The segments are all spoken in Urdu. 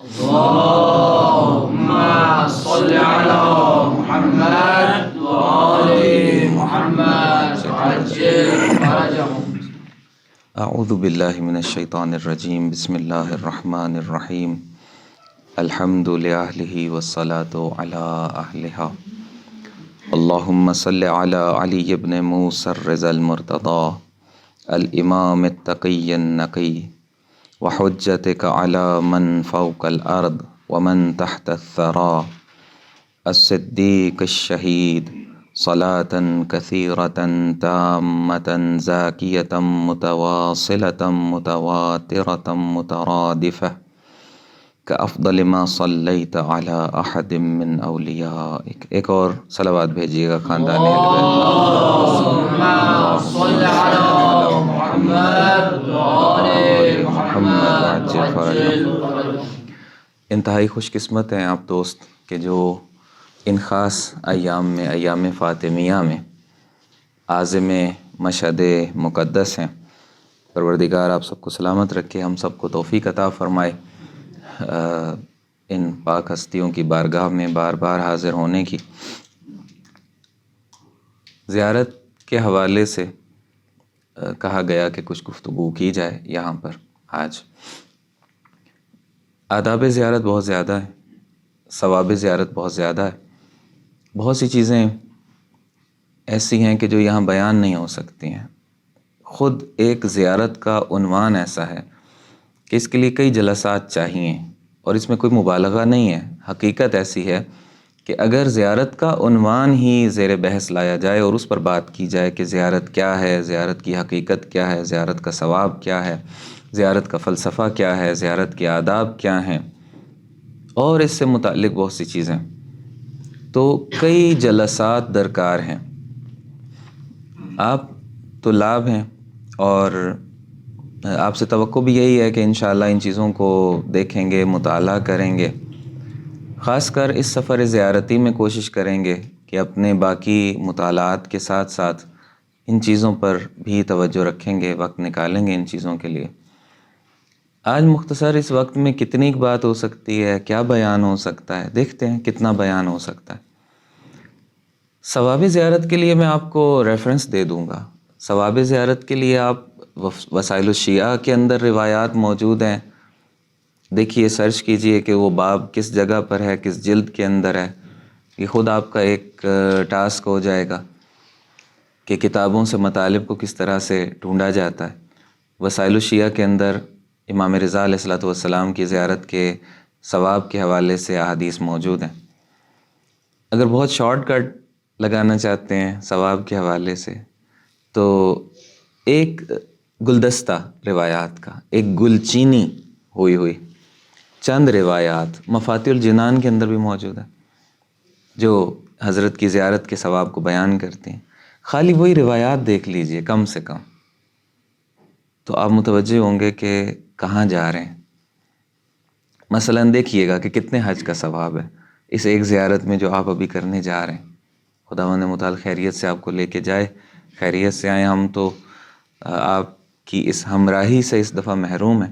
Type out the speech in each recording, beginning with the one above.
اللهم صل على محمد وآل محمد وعجل فرجهم. اعوذ باللہ من الشیطان الرجیم. بسم اللہ الرحمن الرحیم. الحمد لأہلہ والصلاة علی اہلہا. اللہم صل علی علی بن موسیٰ الرضا المرتضی الامام التقی النقی وحجتک علی من فوق الارض ومن تحت الثری الصدیق الشہید صلاة کثیرة تامة زاکیة متواصلة متواترة مترادفة کافضل ما صلیت علی احد من اولیائک. ایک اور صلوات بھیجیے گا خاندان اہل اللهم صل على محمد وآل محمد وعجل فرجهم. انتہائی خوش قسمت ہیں آپ دوست کہ جو ان خاص ایام میں، ایام فاطمیہ میں عازم مشہد مقدس ہیں. پروردگار آپ سب کو سلامت رکھے، ہم سب کو توفیق عطا فرمائے ان پاک ہستیوں کی بارگاہ میں بار بار حاضر ہونے کی. زیارت کے حوالے سے کہا گیا کہ کچھ گفتگو کی جائے یہاں پر آج. آداب زیارت بہت زیادہ ہے، ثواب زیارت بہت زیادہ ہے. بہت سی چیزیں ایسی ہیں کہ جو یہاں بیان نہیں ہو سکتی ہیں. خود ایک زیارت کا عنوان ایسا ہے کہ اس کے لیے کئی جلسات چاہیے، اور اس میں کوئی مبالغہ نہیں ہے. حقیقت ایسی ہے کہ اگر زیارت کا عنوان ہی زیر بحث لایا جائے اور اس پر بات کی جائے کہ زیارت کیا ہے، زیارت کی حقیقت کیا ہے، زیارت کا ثواب کیا ہے، زیارت کا فلسفہ کیا ہے، زیارت کے آداب کیا ہیں، اور اس سے متعلق بہت سی چیزیں، تو کئی جلسات درکار ہیں. آپ طلاب ہیں اور آپ سے توقع بھی یہی ہے کہ انشاءاللہ ان چیزوں کو دیکھیں گے، مطالعہ کریں گے. خاص کر اس سفر زیارتی میں کوشش کریں گے کہ اپنے باقی مطالعات کے ساتھ ساتھ ان چیزوں پر بھی توجہ رکھیں گے، وقت نکالیں گے ان چیزوں کے لیے. آج مختصر اس وقت میں کتنی بات ہو سکتی ہے، کیا بیان ہو سکتا ہے، دیکھتے ہیں کتنا بیان ہو سکتا ہے. ثواب زیارت کے لیے میں آپ کو ریفرنس دے دوں گا. ثواب زیارت کے لیے آپ وسائل الشیعہ کے اندر روایات موجود ہیں، دیکھیے، سرچ کیجئے کہ وہ باب کس جگہ پر ہے، کس جلد کے اندر ہے. یہ خود آپ کا ایک ٹاسک ہو جائے گا کہ کتابوں سے مطالب کو کس طرح سے ڈھونڈا جاتا ہے. وسائل الشیعہ کے اندر امام رضا علیہ الصلوۃ والسلام کی زیارت کے ثواب کے حوالے سے احادیث موجود ہیں. اگر بہت شارٹ کٹ لگانا چاہتے ہیں ثواب کے حوالے سے، تو ایک گلدستہ روایات کا، ایک گلچینی ہوئی چند روایات مفاتیح الجنان کے اندر بھی موجود ہیں جو حضرت کی زیارت کے ثواب کو بیان کرتے ہیں. خالی وہی روایات دیکھ لیجئے کم سے کم، تو آپ متوجہ ہوں گے کہ کہاں جا رہے ہیں. مثلا دیکھیے گا کہ کتنے حج کا ثواب ہے اس ایک زیارت میں جو آپ ابھی کرنے جا رہے ہیں. خداوند متعال خیریت سے آپ کو لے کے جائے، خیریت سے آئیں. ہم تو آپ کی اس ہمراہی سے اس دفعہ محروم ہیں،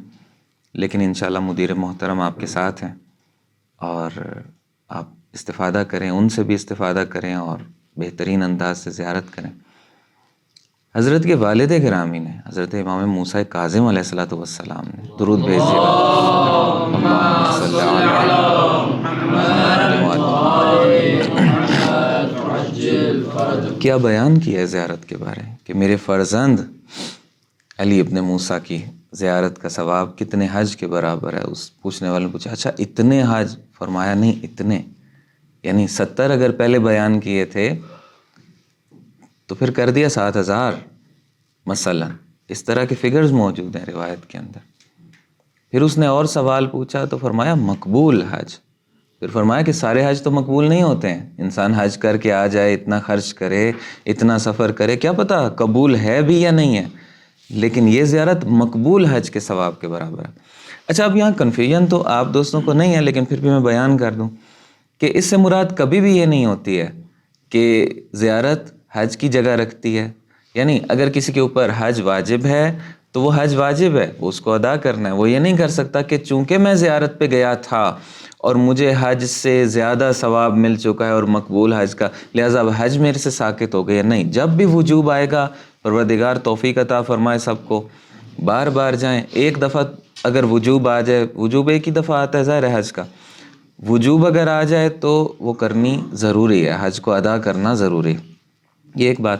لیکن انشاءاللہ مدیر محترم آپ کے ساتھ ہیں، اور آپ استفادہ کریں، ان سے بھی استفادہ کریں اور بہترین انداز سے زیارت کریں. حضرت کے والد گرامی نے، حضرت امام موسیٰ کاظم علیہ الصلوۃ والسلام نے، درود بھیجیے گا. اللہم صل علی کیا بیان کیا ہے زیارت کے بارے کہ میرے فرزند علی ابن موسیٰ کی زیارت کا ثواب کتنے حج کے برابر ہے. اس پوچھنے والے نے پوچھا اچھا اتنے حج؟ فرمایا نہیں اتنے، یعنی 70 اگر پہلے بیان کیے تھے تو پھر کر دیا 7000 مثلا. اس طرح کے فگرز موجود ہیں روایت کے اندر. پھر اس نے اور سوال پوچھا تو فرمایا مقبول حج. پھر فرمایا کہ سارے حج تو مقبول نہیں ہوتے ہیں. انسان حج کر کے آ جائے، اتنا خرچ کرے، اتنا سفر کرے، کیا پتہ قبول ہے بھی یا نہیں ہے، لیکن یہ زیارت مقبول حج کے ثواب کے برابر ہے. اچھا اب یہاں کنفیوژن تو آپ دوستوں کو نہیں ہے، لیکن پھر بھی میں بیان کر دوں کہ اس سے مراد کبھی بھی یہ نہیں ہوتی ہے کہ زیارت حج کی جگہ رکھتی ہے. یعنی اگر کسی کے اوپر حج واجب ہے تو وہ حج واجب ہے، اس کو ادا کرنا ہے. وہ یہ نہیں کر سکتا کہ چونکہ میں زیارت پہ گیا تھا اور مجھے حج سے زیادہ ثواب مل چکا ہے اور مقبول حج کا، لہٰذا اب حج میرے سے ساقط ہو گیا. نہیں، جب بھی وجوب آئے گا، پروردگار توفیق عطا فرمائے سب کو، بار بار جائیں. ایک دفعہ اگر وجوب آ جائے، وجوب ایک ہی دفعہ آتا ہے ظاہر ہے حج کا، وجوب اگر آ جائے تو وہ کرنی ضروری ہے، حج کو ادا کرنا ضروری ہے. یہ ایک بات.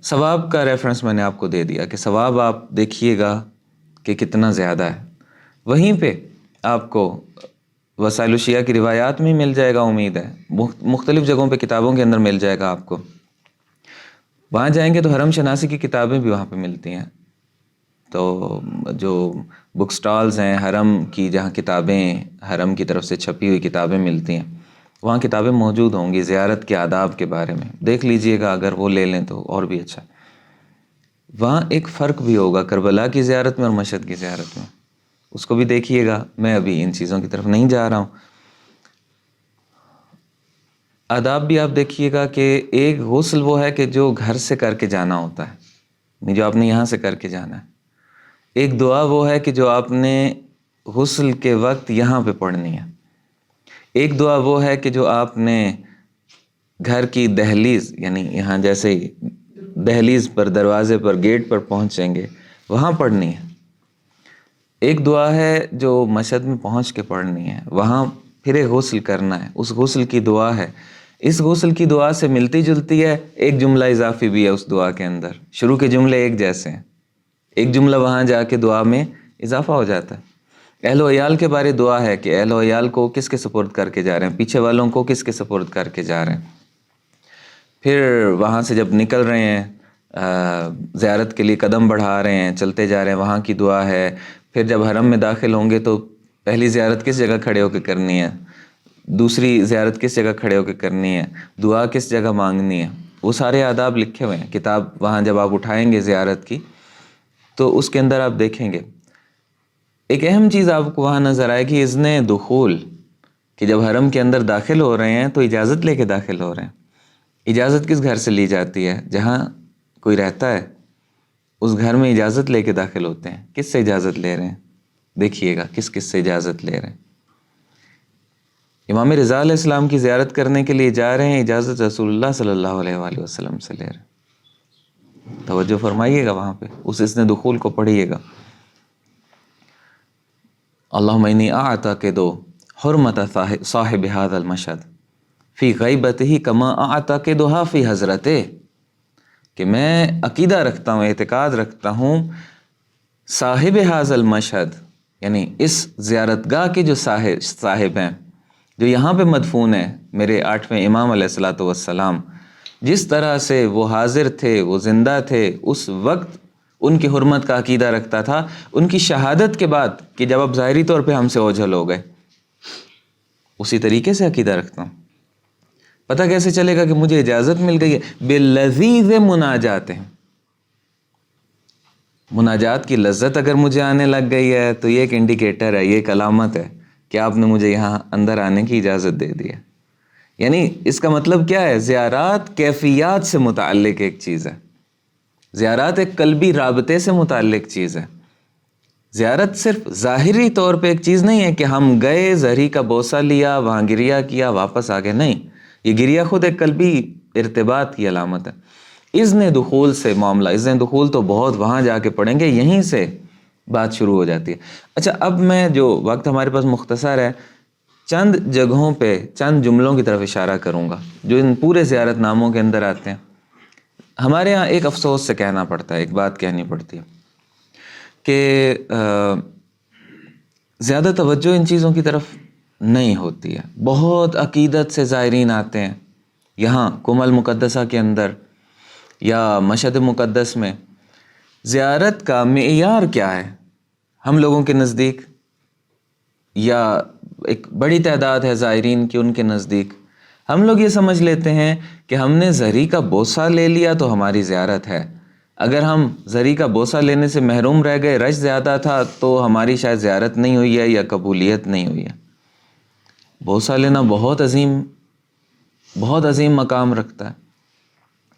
ثواب کا ریفرنس میں نے آپ کو دے دیا کہ ثواب آپ دیکھیے گا کہ کتنا زیادہ ہے. وہیں پہ آپ کو وسائل الشیعہ کی روایات میں مل جائے گا، امید ہے مختلف جگہوں پہ کتابوں کے اندر مل جائے گا آپ کو. وہاں جائیں گے تو حرم شناسی کی کتابیں بھی وہاں پہ ملتی ہیں. تو جو بک سٹالز ہیں حرم کی، جہاں کتابیں حرم کی طرف سے چھپی ہوئی کتابیں ملتی ہیں، وہاں کتابیں موجود ہوں گی زیارت کے آداب کے بارے میں، دیکھ لیجئے گا. اگر وہ لے لیں تو اور بھی اچھا. وہاں ایک فرق بھی ہوگا کربلا کی زیارت میں اور مشہد کی زیارت میں، اس کو بھی دیکھیے گا. میں ابھی ان چیزوں کی طرف نہیں جا رہا ہوں. آداب بھی آپ دیکھیے گا کہ ایک غسل وہ ہے کہ جو گھر سے کر کے جانا ہوتا ہے، جو آپ نے یہاں سے کر کے جانا ہے. ایک دعا وہ ہے کہ جو آپ نے غسل کے وقت یہاں پہ پڑھنی ہے. ایک دعا وہ ہے کہ جو آپ نے گھر کی دہلیز، یعنی یہاں جیسے ہی دہلیز پر، دروازے پر، گیٹ پر پہنچیں گے وہاں پڑھنی ہے. ایک دعا ہے جو مشہد میں پہنچ کے پڑھنی ہے، وہاں پھر ایک غسل کرنا ہے، اس غسل کی دعا ہے. اس غسل کی دعا سے ملتی جلتی ہے، ایک جملہ اضافی بھی ہے اس دعا کے اندر. شروع کے جملے ایک جیسے ہیں، ایک جملہ وہاں جا کے دعا میں اضافہ ہو جاتا ہے. اہل و عیال کے بارے دعا ہے کہ اہل و عیال کو کس کے سپرد کر کے جا رہے ہیں، پیچھے والوں کو کس کے سپرد کر کے جا رہے ہیں. پھر وہاں سے جب نکل رہے ہیں زیارت کے لیے قدم بڑھا رہے ہیں، چلتے جا رہے ہیں، وہاں کی دعا ہے. پھر جب حرم میں داخل ہوں گے تو پہلی زیارت کس جگہ کھڑے ہو کے کرنی ہے، دوسری زیارت کس جگہ کھڑے ہو کے کرنی ہے، دعا کس جگہ مانگنی ہے. وہ سارے آداب لکھے ہوئے ہیں. کتاب وہاں جب آپ اٹھائیں گے زیارت کی تو اس کے اندر آپ دیکھیں گے. ایک اہم چیز آپ کو وہاں نظر آئے گی، اذن دخول، کہ جب حرم کے اندر داخل ہو رہے ہیں تو اجازت لے کے داخل ہو رہے ہیں. اجازت کس گھر سے لی جاتی ہے؟ جہاں کوئی رہتا ہے اس گھر میں اجازت لے کے داخل ہوتے ہیں. کس سے اجازت لے رہے ہیں؟ دیکھیے گا کس کس سے اجازت لے رہے ہیں. امام رضا علیہ السلام کی زیارت کرنے کے لیے جا رہے ہیں، اجازت رسول اللہ صلی اللہ علیہ وآلہ وسلم سے لے رہے ہیں. توجہ فرمائیے گا، وہاں پہ اس اذن دخول کو پڑھیے گا. اللہم انی اعتقد حرمت صاحب هذا المشهد فی غیبتہ کما اعتقدها فی حضرتہ، کہ میں عقیدہ رکھتا ہوں، اعتقاد رکھتا ہوں صاحب هذا المشهد، یعنی اس زیارت گاہ کے جو صاحب ہیں، جو یہاں پہ مدفون ہیں، میرے 8ویں امام علیہ الصلوۃ والسلام، جس طرح سے وہ حاضر تھے، وہ زندہ تھے، اس وقت ان کی حرمت کا عقیدہ رکھتا تھا. ان کی شہادت کے بعد کہ جب اب ظاہری طور پہ ہم سے اوجھل ہو گئے، اسی طریقے سے عقیدہ رکھتا ہوں. پتہ کیسے چلے گا کہ مجھے اجازت مل گئی ہے؟ باللذیذ مناجات ہیں، مناجات کی لذت اگر مجھے آنے لگ گئی ہے تو یہ ایک انڈیکیٹر ہے، یہ ایک علامت ہے کہ آپ نے مجھے یہاں اندر آنے کی اجازت دے دی ہے. یعنی اس کا مطلب کیا ہے؟ زیارات کیفیات سے متعلق ایک چیز ہے، زیارات ایک قلبی رابطے سے متعلق چیز ہے. زیارت صرف ظاہری طور پہ ایک چیز نہیں ہے کہ ہم گئے، زہری کا بوسہ لیا، وہاں گریا کیا، واپس آ گئے. نہیں، یہ گریا خود ایک قلبی ارتباط کی علامت ہے. اذن دخول سے معاملہ، اذن دخول تو بہت وہاں جا کے پڑھیں گے، یہیں سے بات شروع ہو جاتی ہے. اچھا، اب میں جو وقت ہمارے پاس مختصر ہے، چند جگہوں پہ چند جملوں کی طرف اشارہ کروں گا جو ان پورے زیارت ناموں کے اندر آتے ہیں. ہمارے ہاں ایک افسوس سے کہنا پڑتا ہے، ایک بات کہنی پڑتی ہے کہ زیادہ توجہ ان چیزوں کی طرف نہیں ہوتی ہے. بہت عقیدت سے زائرین آتے ہیں یہاں کم المقدسہ کے اندر یا مشہد مقدس میں. زیارت کا معیار کیا ہے ہم لوگوں کے نزدیک، یا ایک بڑی تعداد ہے زائرین کی ان کے نزدیک؟ ہم لوگ یہ سمجھ لیتے ہیں کہ ہم نے زہری کا بوسہ لے لیا تو ہماری زیارت ہے. اگر ہم زہری کا بوسہ لینے سے محروم رہ گئے، رش زیادہ تھا، تو ہماری شاید زیارت نہیں ہوئی ہے یا قبولیت نہیں ہوئی ہے. بوسہ لینا بہت عظیم مقام رکھتا ہے،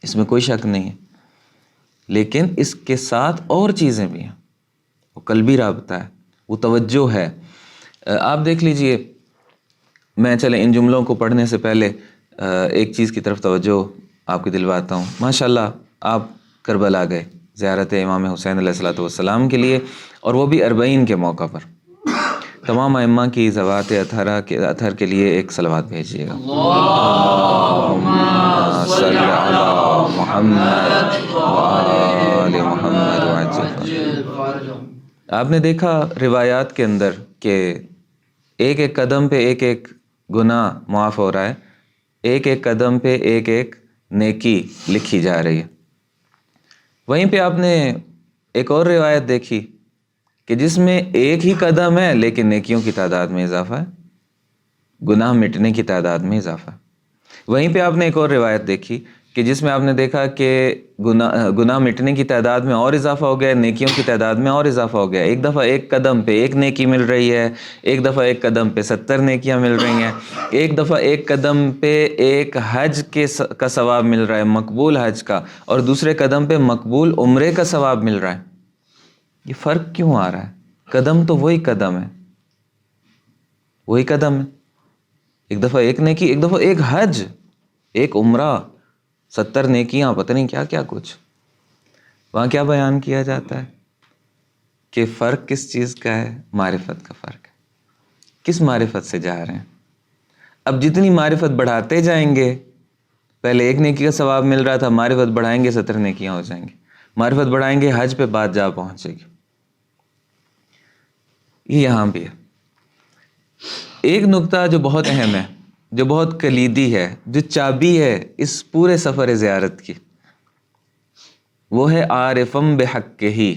اس میں کوئی شک نہیں ہے. لیکن اس کے ساتھ اور چیزیں بھی ہیں، وہ قلبی رابطہ ہے، وہ توجہ ہے۔ آپ دیکھ لیجئے، میں چلے ان جملوں کو پڑھنے سے پہلے ایک چیز کی طرف توجہ آپ کی دلواتا ہوں۔ ماشاءاللہ آپ کربلا گئے زیارت امام حسین علیہ السلام کے لیے، اور وہ بھی 40 کے موقع پر۔ تمام ائمہ کی ذوات اطہر کے لیے ایک صلوات بھیجیے گا۔ اللہم صل علی محمد وآل محمد وعجل فرجہم۔ آپ نے دیکھا روایات کے اندر کہ ایک ایک قدم پہ ایک ایک گناہ معاف ہو رہا ہے، ایک ایک قدم پہ ایک ایک نیکی لکھی جا رہی ہے۔ وہیں پہ آپ نے ایک اور روایت دیکھی کہ جس میں ایک ہی قدم ہے لیکن نیکیوں کی تعداد میں اضافہ ہے، گناہ مٹنے کی تعداد میں اضافہ ہے۔ وہیں پہ آپ نے ایک اور روایت دیکھی کہ جس میں آپ نے دیکھا کہ گناہ مٹنے کی تعداد میں اور اضافہ ہو گیا، نیکیوں کی تعداد میں اور اضافہ ہو گیا۔ ایک دفعہ ایک قدم پہ ایک نیکی مل رہی ہے، ایک دفعہ ایک قدم پہ 70 نیکیاں مل رہی ہیں، ایک دفعہ ایک قدم پہ ایک حج کا ثواب مل رہا ہے، مقبول حج کا، اور دوسرے قدم پہ مقبول عمرے کا ثواب مل رہا ہے۔ یہ فرق کیوں آ رہا ہے؟ قدم تو وہی قدم ہے، وہی قدم ہے، ایک دفعہ ایک نیکی، ایک دفعہ ایک حج، ایک عمرہ، 70 نیکیاں، پتہ نہیں کیا کیا کچھ۔ وہاں کیا بیان کیا جاتا ہے کہ فرق کس چیز کا ہے؟ معرفت کا فرق ہے۔ کس معرفت سے جا رہے ہیں؟ اب جتنی معرفت بڑھاتے جائیں گے، پہلے ایک نیکی کا ثواب مل رہا تھا، معرفت بڑھائیں گے 70 نیکیاں ہو جائیں گی، معرفت بڑھائیں گے حج پہ بات جا پہنچے گی۔ یہ یہاں بھی ہے ایک نقطہ جو بہت اہم ہے، جو بہت کلیدی ہے، جو چابی ہے اس پورے سفر زیارت کی، وہ ہے عارفم بحق ہی،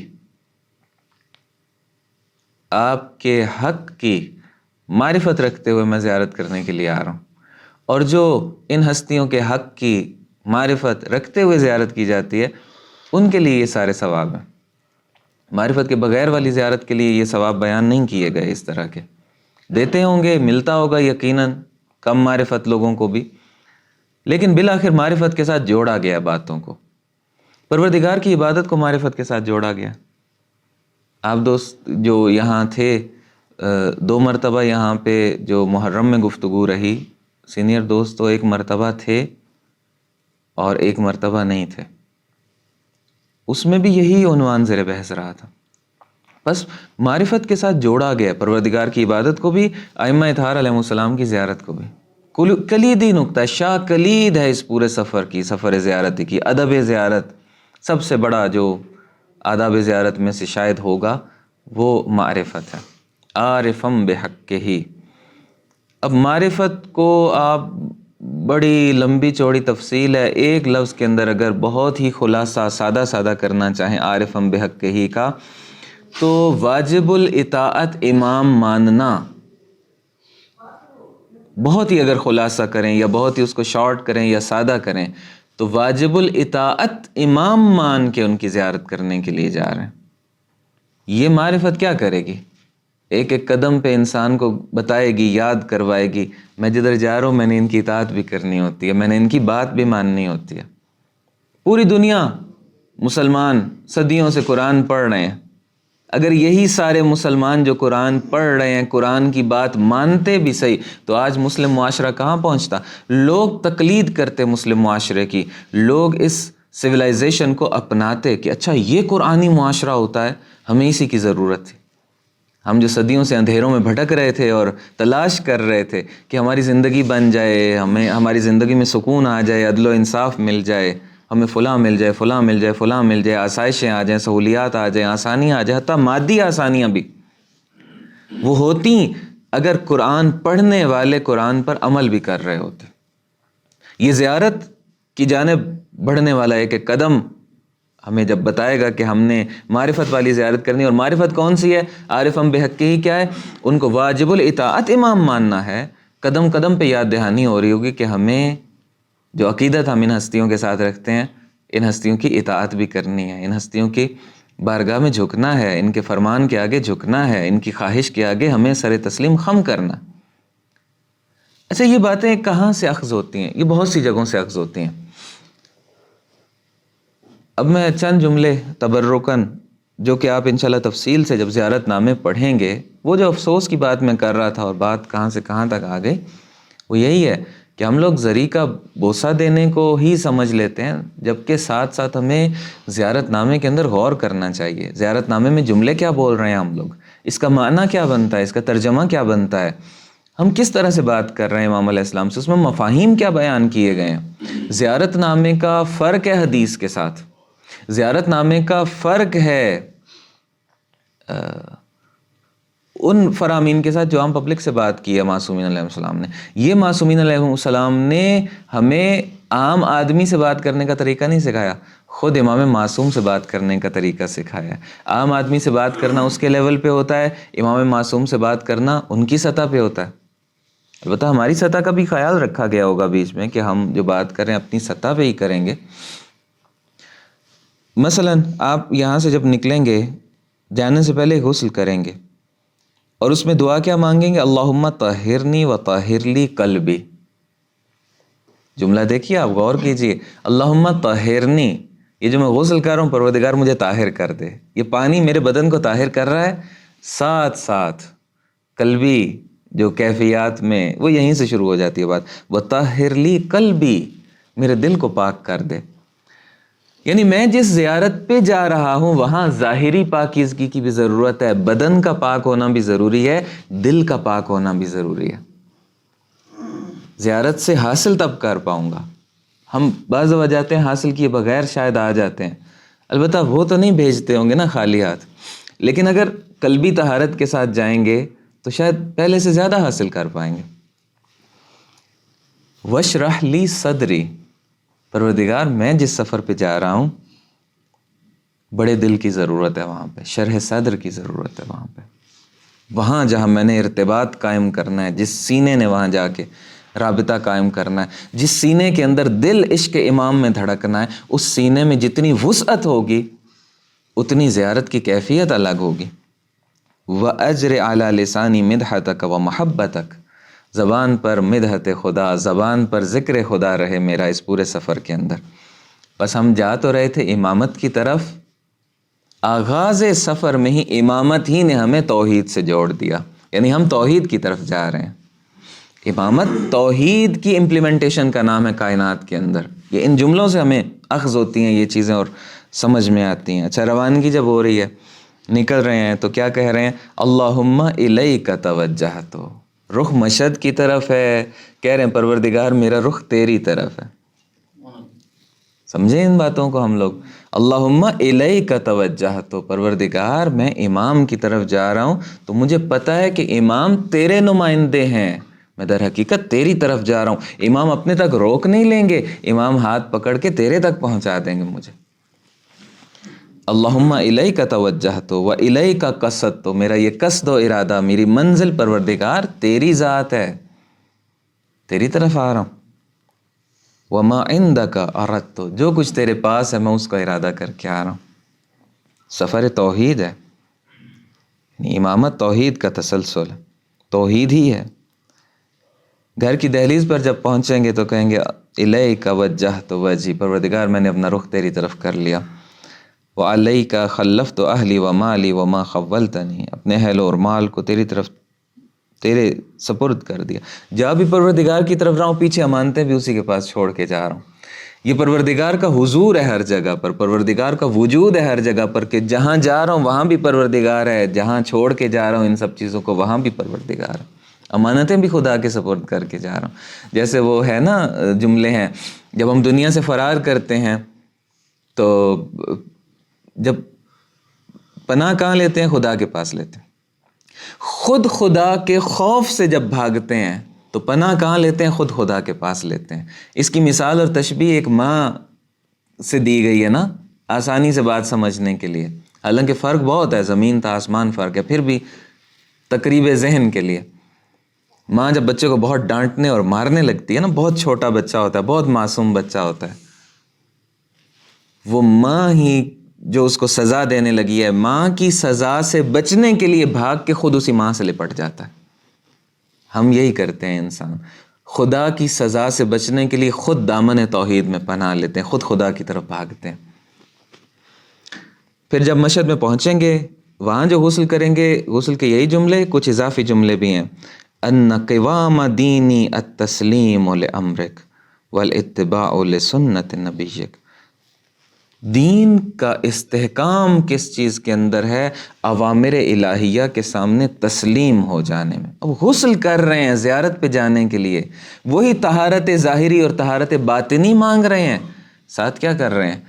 آپ کے حق کی معرفت رکھتے ہوئے میں زیارت کرنے کے لیے آ رہا ہوں۔ اور جو ان ہستیوں کے حق کی معرفت رکھتے ہوئے زیارت کی جاتی ہے، ان کے لیے یہ سارے ثواب ہیں۔ معرفت کے بغیر والی زیارت کے لیے یہ ثواب بیان نہیں کیے گئے اس طرح کے۔ دیتے ہوں گے، ملتا ہوگا یقیناً کم معرفت لوگوں کو بھی، لیکن بالآخر معرفت کے ساتھ جوڑا گیا باتوں کو، پروردگار کی عبادت کو معرفت کے ساتھ جوڑا گیا۔ آپ دوست جو یہاں تھے، 2 مرتبہ یہاں پہ جو محرم میں گفتگو رہی، سینئر دوست تو 1 مرتبہ تھے اور 1 مرتبہ نہیں تھے، اس میں بھی یہی عنوان زیر بحث رہا تھا۔ بس معرفت کے ساتھ جوڑا گیا پروردگار کی عبادت کو بھی، ائمہ اطہار علیہ السلام کی زیارت کو بھی۔ کلیدی نقطہ، شاہ کلید ہے اس پورے سفر کی، سفر زیارت کی، ادب زیارت۔ سب سے بڑا جو آداب زیارت میں سے شاید ہوگا وہ معرفت ہے، عارفم بحق ہی۔ اب معرفت کو آپ بڑی لمبی چوڑی تفصیل ہے، ایک لفظ کے اندر اگر بہت ہی خلاصہ سادہ کرنا چاہیں عارفم بحق ہی کا، تو واجب الاطاعت امام ماننا، بہت ہی اگر خلاصہ کریں یا بہت ہی اس کو شارٹ کریں یا سادہ کریں، تو واجب الاطاعت امام مان کے ان کی زیارت کرنے کے لیے جا رہے ہیں۔ یہ معرفت کیا کرے گی؟ ایک ایک قدم پہ انسان کو بتائے گی، یاد کروائے گی، میں جدھر جا رہا ہوں میں نے ان کی اطاعت بھی کرنی ہوتی ہے، میں نے ان کی بات بھی ماننی ہوتی ہے۔ پوری دنیا مسلمان صدیوں سے قرآن پڑھ رہے ہیں، اگر یہی سارے مسلمان جو قرآن پڑھ رہے ہیں قرآن کی بات مانتے بھی صحیح، تو آج مسلم معاشرہ کہاں پہنچتا؟ لوگ تقلید کرتے مسلم معاشرے کی، لوگ اس سویلائزیشن کو اپناتے کہ اچھا یہ قرآنی معاشرہ ہوتا ہے، ہمیں اسی کی ضرورت تھی۔ ہم جو صدیوں سے اندھیروں میں بھٹک رہے تھے اور تلاش کر رہے تھے کہ ہماری زندگی بن جائے، ہماری زندگی میں سکون آ جائے، عدل و انصاف مل جائے، ہمیں فلاں مل جائے، فلاں مل جائے، فلاں مل جائے، آسائشیں آ جائیں، سہولیات آ جائیں، آسانیاں آ جائیں، حتیٰ مادی آسانیاں بھی، وہ ہوتی اگر قرآن پڑھنے والے قرآن پر عمل بھی کر رہے ہوتے۔ یہ زیارت کی جانب بڑھنے والا ایک ایک قدم ہمیں جب بتائے گا کہ ہم نے معرفت والی زیارت کرنی، اور معرفت کون سی ہے؟ عارفم بحق ہی کیا ہے؟ ان کو واجب الاطاعت امام ماننا ہے۔ قدم قدم پہ یاد دہانی ہو رہی ہوگی کہ ہمیں جو عقیدت ہم ان ہستیوں کے ساتھ رکھتے ہیں، ان ہستیوں کی اطاعت بھی کرنی ہے، ان ہستیوں کی بارگاہ میں جھکنا ہے، ان کے فرمان کے آگے جھکنا ہے، ان کی خواہش کے آگے ہمیں سر تسلیم خم کرنا۔ اچھا، یہ باتیں کہاں سے اخذ ہوتی ہیں؟ یہ بہت سی جگہوں سے اخذ ہوتی ہیں۔ اب میں چند جملے تبرکاً جو کہ آپ انشاءاللہ تفصیل سے جب زیارت نامے پڑھیں گے، وہ جو افسوس کی بات میں کر رہا تھا اور بات کہاں سے کہاں تک آ گئی، وہ یہی ہے کہ ہم لوگ زری کا بوسہ دینے کو ہی سمجھ لیتے ہیں، جبکہ ساتھ ساتھ ہمیں زیارت نامے کے اندر غور کرنا چاہیے۔ زیارت نامے میں جملے کیا بول رہے ہیں ہم لوگ، اس کا معنی کیا بنتا ہے، اس کا ترجمہ کیا بنتا ہے، ہم کس طرح سے بات کر رہے ہیں امام علیہ السلام سے، اس میں مفاہیم کیا بیان کیے گئے ہیں۔ زیارت نامے کا فرق ہے حدیث کے ساتھ، زیارت نامے کا فرق ہے ان فرامین کے ساتھ جو عام پبلک سے بات کی ہے معصومین علیہ السلام نے۔ یہ معصومین علیہ السلام نے ہمیں عام آدمی سے بات کرنے کا طریقہ نہیں سکھایا، خود امام معصوم سے بات کرنے کا طریقہ سکھایا ہے۔ عام آدمی سے بات کرنا اس کے لیول پہ ہوتا ہے، امام معصوم سے بات کرنا ان کی سطح پہ ہوتا ہے۔ البتہ ہماری سطح کا بھی خیال رکھا گیا ہوگا بیچ میں کہ ہم جو بات کریں اپنی سطح پہ ہی کریں گے۔ مثلا آپ یہاں سے جب نکلیں گے، جانے سے پہلے غسل کریں گے اور اس میں دعا کیا مانگیں گے؟ اللہم طہرنی و طہر لی قلبی۔ جملہ دیکھیے، آپ غور کیجئے، اللہم طہرنی، یہ جو میں غسل کر رہا ہوں پروردگار مجھے طاہر کر دے، یہ پانی میرے بدن کو طاہر کر رہا ہے، ساتھ ساتھ قلبی جو کیفیات میں وہ یہیں سے شروع ہو جاتی ہے بات، وطہر لی قلبی، میرے دل کو پاک کر دے۔ یعنی میں جس زیارت پہ جا رہا ہوں وہاں ظاہری پاکیزگی کی بھی ضرورت ہے، بدن کا پاک ہونا بھی ضروری ہے، دل کا پاک ہونا بھی ضروری ہے۔ زیارت سے حاصل تب کر پاؤں گا، ہم بعض دفعہ جاتے ہیں حاصل کیے بغیر شاید آ جاتے ہیں، البتہ وہ تو نہیں بھیجتے ہوں گے نا خالی ہاتھ، لیکن اگر قلبی طہارت کے ساتھ جائیں گے تو شاید پہلے سے زیادہ حاصل کر پائیں گے۔ وَاشْرَحْ لِي صَدْرِي، پروردگار میں جس سفر پہ جا رہا ہوں بڑے دل کی ضرورت ہے، وہاں پہ شرح صدر کی ضرورت ہے، وہاں جہاں میں نے ارتباط قائم کرنا ہے، جس سینے نے وہاں جا کے رابطہ قائم کرنا ہے، جس سینے کے اندر دل عشق امام میں دھڑکنا ہے، اس سینے میں جتنی وسعت ہوگی اتنی زیارت کی کیفیت الگ ہوگی۔ وَأَجْرِ عَلَى لِسَانِ مِدْحَتَكَ وَمَحَبَّتَكَ، زبان پر مدحت خدا، زبان پر ذکر خدا رہے میرا اس پورے سفر کے اندر۔ بس ہم جا تو رہے تھے امامت کی طرف، آغاز سفر میں ہی امامت ہی نے ہمیں توحید سے جوڑ دیا، یعنی ہم توحید کی طرف جا رہے ہیں۔ امامت توحید کی امپلیمنٹیشن کا نام ہے کائنات کے اندر، یہ ان جملوں سے ہمیں اخذ ہوتی ہیں یہ چیزیں اور سمجھ میں آتی ہیں۔ اچھا، روانگی جب ہو رہی ہے، نکل رہے ہیں تو کیا کہہ رہے ہیں؟ اللہم الیک توجہت، رخ مشہد کی طرف ہے، کہہ رہے ہیں پروردگار میرا رخ تیری طرف ہے۔ سمجھیں ان باتوں کو ہم لوگ، اللہم الیک توجہت، پروردگار میں امام کی طرف جا رہا ہوں تو مجھے پتہ ہے کہ امام تیرے نمائندے ہیں، میں در حقیقت تیری طرف جا رہا ہوں۔ امام اپنے تک روک نہیں لیں گے، امام ہاتھ پکڑ کے تیرے تک پہنچا دیں گے مجھے۔ اللہم الیک توجہت و الیک قصدت، میرا یہ قصد و ارادہ، میری منزل پروردگار تیری ذات ہے، تیری طرف آ رہا ہوں۔ وما عندک اردت، جو کچھ تیرے پاس ہے میں اس کا ارادہ کر کے آ رہا ہوں۔ سفر توحید ہے، یعنی امامت توحید کا تسلسل ہے، توحید ہی ہے۔ گھر کی دہلیز پر جب پہنچیں گے تو کہیں گے الیک وجہت وجہی، پروردگار میں نے اپنا رخ تیری طرف کر لیا۔ وعلیک خلفت اہلی ومالی وما خولتنی، اپنے اہل اور مال کو تیری طرف تیرے سپرد کر دیا۔ جہاں بھی پروردگار کی طرف رہا ہوں، پیچھے امانتیں بھی اسی کے پاس چھوڑ کے جا رہا ہوں۔ یہ پروردگار کا حضور ہے ہر جگہ پر، پروردگار کا وجود ہے ہر جگہ پر، کہ جہاں جا رہا ہوں وہاں بھی پروردگار ہے، جہاں چھوڑ کے جا رہا ہوں ان سب چیزوں کو وہاں بھی پروردگار ہے۔ امانتیں بھی خدا کے سپرد کر کے جا رہا ہوں۔ جیسے وہ ہے نا جملے ہیں، جب ہم دنیا سے فرار کرتے ہیں تو جب پناہ کہاں لیتے ہیں؟ خدا کے پاس لیتے ہیں۔ خود خدا کے خوف سے جب بھاگتے ہیں تو پناہ کہاں لیتے ہیں؟ خود خدا کے پاس لیتے ہیں۔ اس کی مثال اور تشبیہ ایک ماں سے دی گئی ہے نا، آسانی سے بات سمجھنے کے لیے، حالانکہ فرق بہت ہے، زمین تا آسمان فرق ہے، پھر بھی تقریب ذہن کے لیے۔ ماں جب بچے کو بہت ڈانٹنے اور مارنے لگتی ہے نا، بہت چھوٹا بچہ ہوتا ہے، بہت معصوم بچہ ہوتا ہے، وہ ماں ہی جو اس کو سزا دینے لگی ہے، ماں کی سزا سے بچنے کے لیے بھاگ کے خود اسی ماں سے لپٹ جاتا ہے۔ ہم یہی کرتے ہیں انسان، خدا کی سزا سے بچنے کے لیے خود دامن توحید میں پناہ لیتے ہیں، خود خدا کی طرف بھاگتے ہیں۔ پھر جب مشہد میں پہنچیں گے وہاں جو غسل کریں گے، غسل کے یہی جملے، کچھ اضافی جملے بھی ہیں، ان قوام دینی التسلیم لامرک والاتباع لسنت نبیک۔ دین کا استحکام کس چیز کے اندر ہے؟ اوامر الہیہ کے سامنے تسلیم ہو جانے میں۔ اب غسل کر رہے ہیں زیارت پہ جانے کے لیے، وہی طہارت ظاہری اور طہارت باطنی مانگ رہے ہیں، ساتھ کیا کر رہے ہیں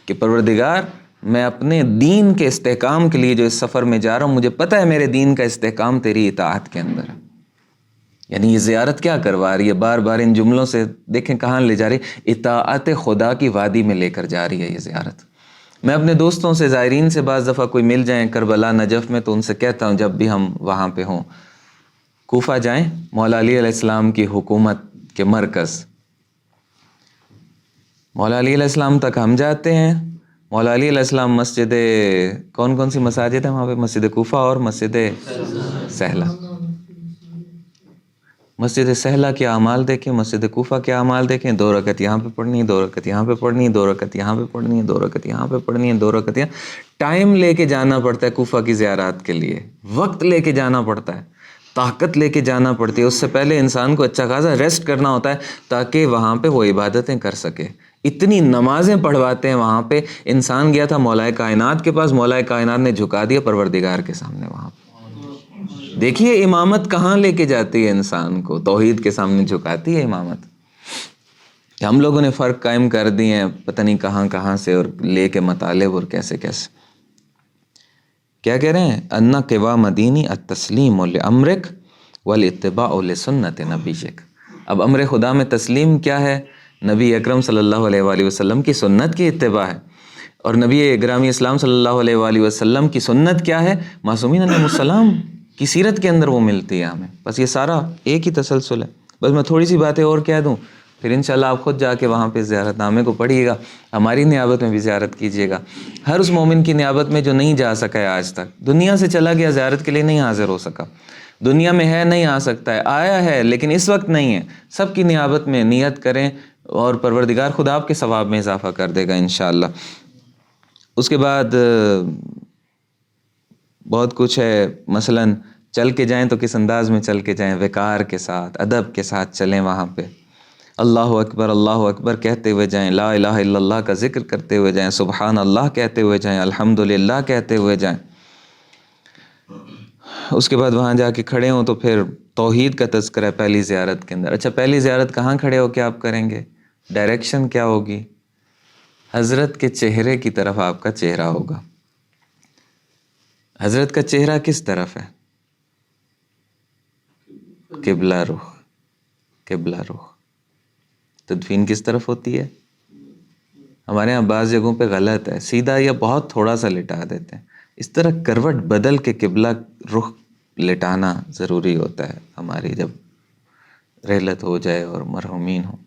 کہ پروردگار میں اپنے دین کے استحکام کے لیے جو اس سفر میں جا رہا ہوں، مجھے پتہ ہے میرے دین کا استحکام تیری اطاعت کے اندر ہے۔ یعنی یہ زیارت کیا کروا رہی ہے؟ بار بار ان جملوں سے دیکھیں کہاں لے جا رہی ہے، اطاعت خدا کی وادی میں لے کر جا رہی ہے یہ زیارت۔ میں اپنے دوستوں سے، زائرین سے بعض دفعہ کوئی مل جائیں کربلا نجف میں، تو ان سے کہتا ہوں جب بھی ہم وہاں پہ ہوں، کوفہ جائیں، مولا علی علیہ السلام کی حکومت کے مرکز، مولا علی علیہ السلام تک ہم جاتے ہیں۔ مولا علی علیہ السلام مسجد، کون سی مساجد ہیں وہاں پہ؟ مسجد کوفہ اور مسجد سہلہ۔ مسجد سہلہ کے اعمال دیکھیں، مسجد کوفہ کے اعمال دیکھیں، 2 رکعت یہاں پہ پڑھنی ہے، 2 رکعت یہاں پہ پڑھنی ہے، 2 رکعت یہاں پہ پڑھنی ہے، 2 رکعت یہاں پہ پڑھنی ہے، 2 رکعت یہاں۔ ٹائم لے کے جانا پڑتا ہے کوفہ کی زیارات کے لیے، وقت لے کے جانا پڑتا ہے، طاقت لے کے جانا پڑتی ہے۔ اس سے پہلے انسان کو اچھا خاصا ریسٹ کرنا ہوتا ہے تاکہ وہاں پہ وہ عبادتیں کر سکے۔ اتنی نمازیں پڑھواتے ہیں وہاں پہ۔ انسان گیا تھا مولا کائنات کے پاس، مولا کائنات نے جھکا دیا پروردگار کے سامنے وہاں پہ۔ دیکھیے امامت کہاں لے کے جاتی ہے انسان کو، توحید کے سامنے جھکاتی ہے امامت۔ ہم لوگوں نے فرق قائم کر دیے ہیں پتہ نہیں کہاں سے، اور لے کے مطالب اور کیسے۔ کیا کہہ رہے ہیں؟ ان قوام دینی التسلیم لامرک والاتباع لسنت نبیک۔ اب امر خدا میں تسلیم کیا ہے؟ نبی اکرم صلی اللہ علیہ وآلہ وسلم کی سنت کی اتباع ہے، اور نبی گرامی اسلام صلی اللہ علیہ وآلہ وسلم کی سنت کیا ہے؟ معصومین علیہ السلام کی سیرت کے اندر وہ ملتی ہے ہمیں۔ بس یہ سارا ایک ہی تسلسل ہے۔ بس میں تھوڑی سی باتیں اور کہہ دوں، پھر انشاءاللہ آپ خود جا کے وہاں پہ زیارت نامے کو پڑھیے گا، ہماری نیابت میں بھی زیارت کیجیے گا۔ ہر اس مومن کی نیابت میں جو نہیں جا سکا ہے آج تک، دنیا سے چلا گیا، زیارت کے لیے نہیں حاضر ہو سکا، دنیا میں ہے نہیں آ سکتا ہے، آیا ہے لیکن اس وقت نہیں ہے، سب کی نیابت میں نیت کریں اور پروردگار خدا آپ کے ثواب میں اضافہ کر دے گا انشاءاللہ۔ اس کے بعد بہت کچھ ہے، مثلاً چل کے جائیں تو کس انداز میں چل کے جائیں؟ وقار کے ساتھ، ادب کے ساتھ چلیں، وہاں پہ اللہ اکبر کہتے ہوئے جائیں، لا الہ الا اللہ کا ذکر کرتے ہوئے جائیں، سبحان اللہ کہتے ہوئے جائیں، الحمدللہ کہتے ہوئے جائیں۔ اس کے بعد وہاں جا کے کھڑے ہوں تو پھر توحید کا تذکرہ ہے پہلی زیارت کے اندر۔ اچھا پہلی زیارت کہاں کھڑے ہو کے آپ کریں گے؟ ڈائریکشن کیا ہوگی؟ حضرت کے چہرے کی طرف آپ کا چہرہ ہوگا۔ حضرت کا چہرہ کس طرف ہے؟ قبلہ رخ، قبلہ رخ۔ تدفین کس طرف ہوتی ہے؟ ہمارے ہاں بعض جگہوں پہ غلط ہے، سیدھا یا بہت تھوڑا سا لٹا دیتے ہیں، اس طرح کروٹ بدل کے قبلہ رخ لٹانا ضروری ہوتا ہے ہماری جب رحلت ہو جائے اور مرحومین ہوں۔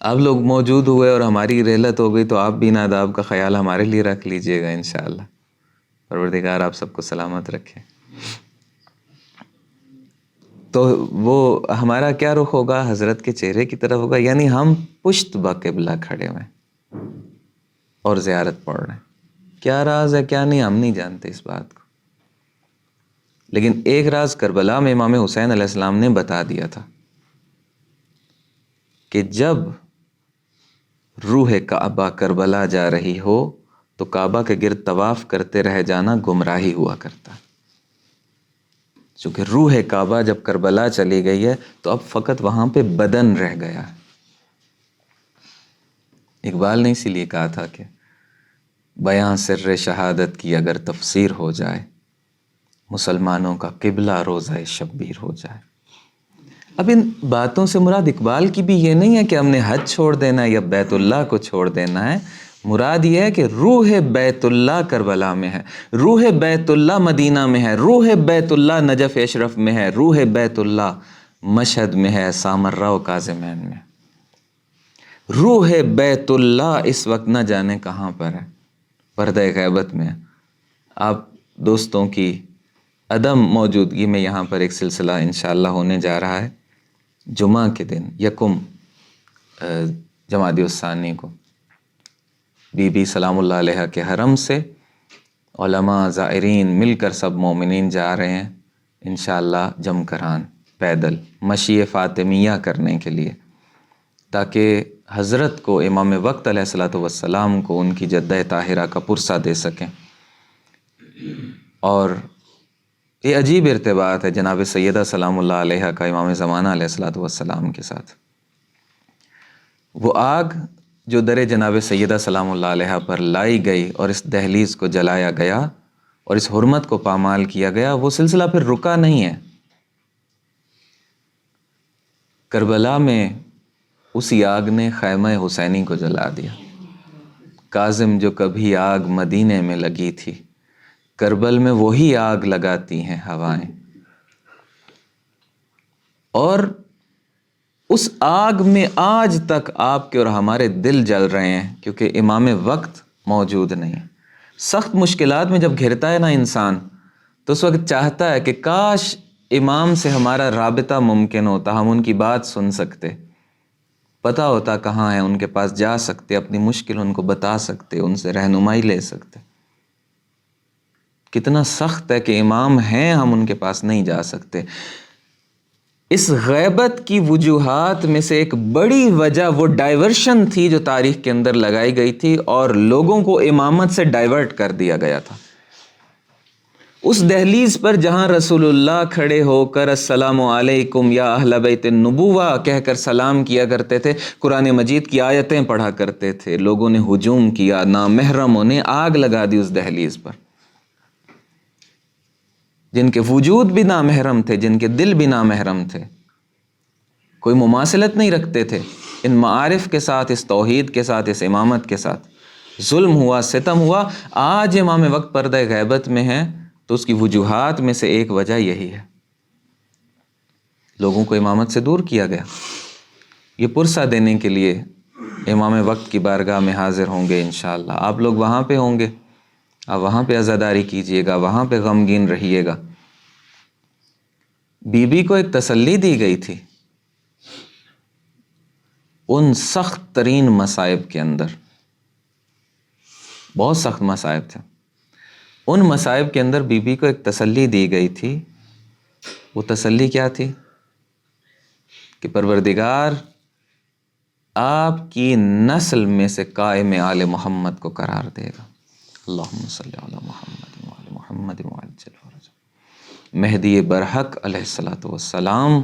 آپ لوگ موجود ہوئے اور ہماری رحلت ہو گئی تو آپ بھی ان آداب کا خیال ہمارے لیے رکھ لیجئے گا انشاءاللہ۔ پروردگار آپ سب کو سلامت رکھے۔ تو وہ ہمارا کیا رخ ہوگا؟ حضرت کے چہرے کی طرف ہوگا، یعنی ہم پشت بقبلہ کھڑے ہوئے اور زیارت پڑھ رہے ہیں۔ کیا راز ہے کیا نہیں ہم نہیں جانتے اس بات کو، لیکن ایک راز کربلا میں امام حسین علیہ السلام نے بتا دیا تھا کہ جب روح کعبہ کربلا جا رہی ہو تو کعبہ کے گرد طواف کرتے رہ جانا گمراہی ہوا کرتا، چونکہ روح کعبہ جب کربلا چلی گئی ہے تو اب فقط وہاں پہ بدن رہ گیا ہے۔ اقبال نے اسی لیے کہا تھا کہ بیاں سر شہادت کی اگر تفسیر ہو جائے، مسلمانوں کا قبلہ روضہ شبیر ہو جائے۔ اب ان باتوں سے مراد اقبال کی بھی یہ نہیں ہے کہ ہم نے حج چھوڑ دینا ہے یا بیت اللہ کو چھوڑ دینا ہے، مراد یہ ہے کہ روح بیت اللہ کربلا میں ہے، روح بیت اللہ مدینہ میں ہے، روح بیت اللہ نجف اشرف میں ہے، روح بیت اللہ مشہد میں ہے، سامرہ و کاظمین میں۔ روح بیت اللہ اس وقت نہ جانے کہاں پر ہے، پردہ غیبت میں ہے۔ آپ دوستوں کی عدم موجودگی میں یہاں پر ایک سلسلہ انشاءاللہ ہونے جا رہا ہے جمعہ کے دن، یکم جمادی الثانی کو، بی بی سلام اللہ علیہ کے حرم سے علماء زائرین مل کر سب مومنین جا رہے ہیں انشاءاللہ جم کران پیدل مشی فاطمیہ کرنے کے لیے، تاکہ حضرت کو امام وقت علیہ الصلوۃ والسلام کو ان کی جدہ طاہرہ کا پرسہ دے سکیں۔ اور یہ عجیب ارتباط ہے جناب سیدہ سلام اللہ علیہ کا امام زمانہ علیہ الصلوۃ والسلام کے ساتھ۔ وہ آگ جو در جناب سیدہ سلام اللہ علیہ پر لائی گئی اور اس دہلیز کو جلایا گیا اور اس حرمت کو پامال کیا گیا، وہ سلسلہ پھر رکا نہیں ہے۔ کربلا میں اسی آگ نے خیمہ حسینی کو جلا دیا۔ کاظم جو کبھی آگ مدینے میں لگی تھی، کربل میں وہی آگ لگاتی ہیں ہوائیں، اور اس آگ میں آج تک آپ کے اور ہمارے دل جل رہے ہیں، کیونکہ امام وقت موجود نہیں۔ سخت مشکلات میں جب گھرتا ہے نا انسان، تو اس وقت چاہتا ہے کہ کاش امام سے ہمارا رابطہ ممکن ہوتا، ہم ان کی بات سن سکتے، پتہ ہوتا کہاں ہیں، ان کے پاس جا سکتے، اپنی مشکل ان کو بتا سکتے، ان سے رہنمائی لے سکتے۔ کتنا سخت ہے کہ امام ہیں، ہم ان کے پاس نہیں جا سکتے۔ اس غیبت کی وجوہات میں سے ایک بڑی وجہ وہ ڈائیورشن تھی جو تاریخ کے اندر لگائی گئی تھی اور لوگوں کو امامت سے ڈائیورٹ کر دیا گیا تھا۔ اس دہلیز پر جہاں رسول اللہ کھڑے ہو کر السلام علیکم یا اہل بیت النبوہ کہہ کر سلام کیا کرتے تھے، قرآن مجید کی آیتیں پڑھا کرتے تھے، لوگوں نے ہجوم کیا، نامحرموں نے آگ لگا دی اس دہلیز پر، جن کے وجود بھی نامحرم تھے، جن کے دل بھی نامحرم تھے، کوئی مماثلت نہیں رکھتے تھے ان معارف کے ساتھ، اس توحید کے ساتھ، اس امامت کے ساتھ۔ ظلم ہوا، ستم ہوا۔ آج امام وقت پردہ غیبت میں ہے تو اس کی وجوہات میں سے ایک وجہ یہی ہے، لوگوں کو امامت سے دور کیا گیا۔ یہ پرسہ دینے کے لیے امام وقت کی بارگاہ میں حاضر ہوں گے انشاءاللہ۔ آپ لوگ وہاں پہ ہوں گے، آپ وہاں پہ عزاداری کیجئے گا، وہاں پہ غمگین رہیے گا۔ بی بی کو ایک تسلی دی گئی تھی ان سخت ترین مصائب کے اندر، بہت سخت مصائب تھے، ان مصائب کے اندر بی بی کو ایک تسلی دی گئی تھی۔ وہ تسلی کیا تھی؟ کہ پروردگار آپ کی نسل میں سے قائم آل محمد کو قرار دے گا۔ اللہم صلی علی محمد وعلی محمد وعجل فرجہ۔ مہدی برحق علیہ الصلوۃ والسلام